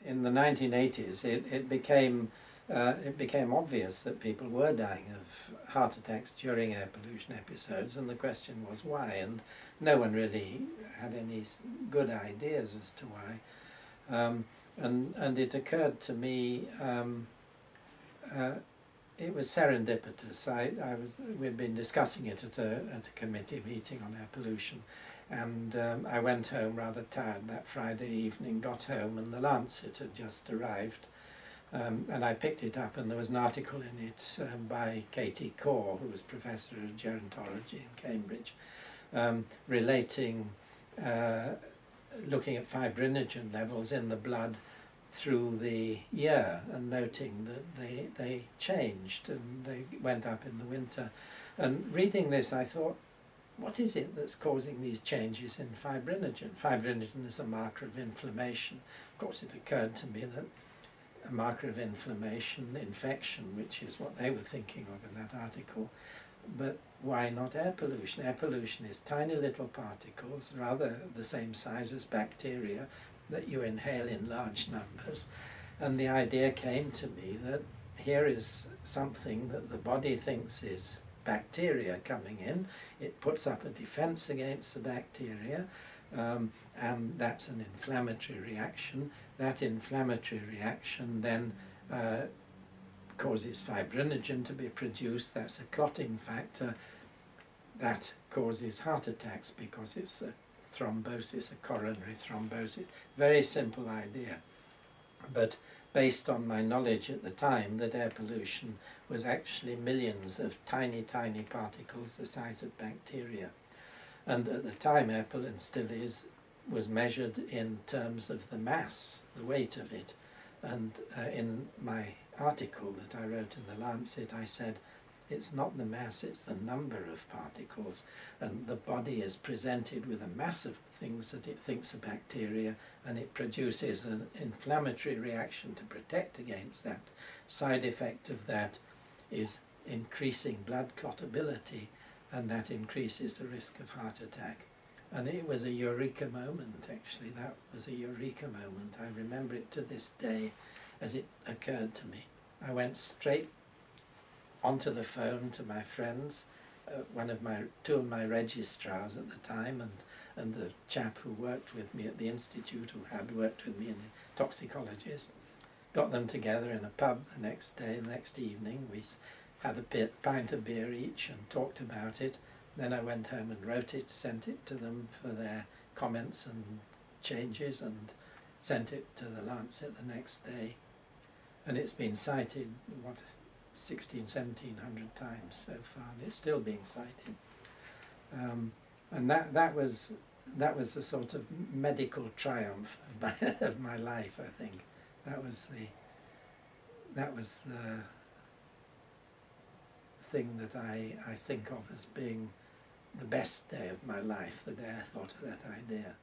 in the 1980s, it became obvious that people were dying of heart attacks during air pollution episodes, and the question was why, and no one really had any good ideas as to why. And it occurred to me, it was serendipitous. We'd been discussing it at a committee meeting on air pollution, and I went home rather tired that Friday evening, got home, and the Lancet had just arrived. And I picked it up, and there was an article in it by Katie Corr, who was Professor of Gerontology in Cambridge, relating, looking at fibrinogen levels in the blood through the year, and noting that they changed and they went up in the winter. And reading this, I thought, what is it that's causing these changes in fibrinogen? Fibrinogen is a marker of inflammation. Of course, it occurred to me that a marker of inflammation, infection, which is what they were thinking of in that article. But why not air pollution? Air pollution is tiny little particles, rather the same size as bacteria, that you inhale in large numbers. And the idea came to me that here is something that the body thinks is bacteria coming in. It puts up a defense against the bacteria, and that's an inflammatory reaction. That inflammatory reaction then causes fibrinogen to be produced. That's a clotting factor. That causes heart attacks because it's a thrombosis, a coronary thrombosis. Very simple idea. But based on my knowledge at the time that air pollution was actually millions of tiny, tiny particles the size of bacteria. And at the time, air pollution still is, was measured in terms of the mass, the weight of it. And in my article that I wrote in the Lancet, I said, it's not the mass, it's the number of particles. And the body is presented with a mass of things that it thinks are bacteria, and it produces an inflammatory reaction to protect against that. Side effect of that is increasing blood clotability, and that increases the risk of heart attack. And it was a eureka moment, actually. That was a eureka moment. I remember it to this day as it occurred to me. I went straight onto the phone to my friends, two of my registrars at the time, and the chap who worked with me at the Institute, who had worked with me, and a toxicologist. Got them together in a pub the next day, the next evening. We had a pint of beer each and talked about it. Then I went home and wrote it, sent it to them for their comments and changes, and sent it to the Lancet the next day. And it's been cited, 1700 times so far, and it's still being cited. And that was the sort of medical triumph of my life, I think. That was the thing that I think of as being the best day of my life, the day I thought of that idea.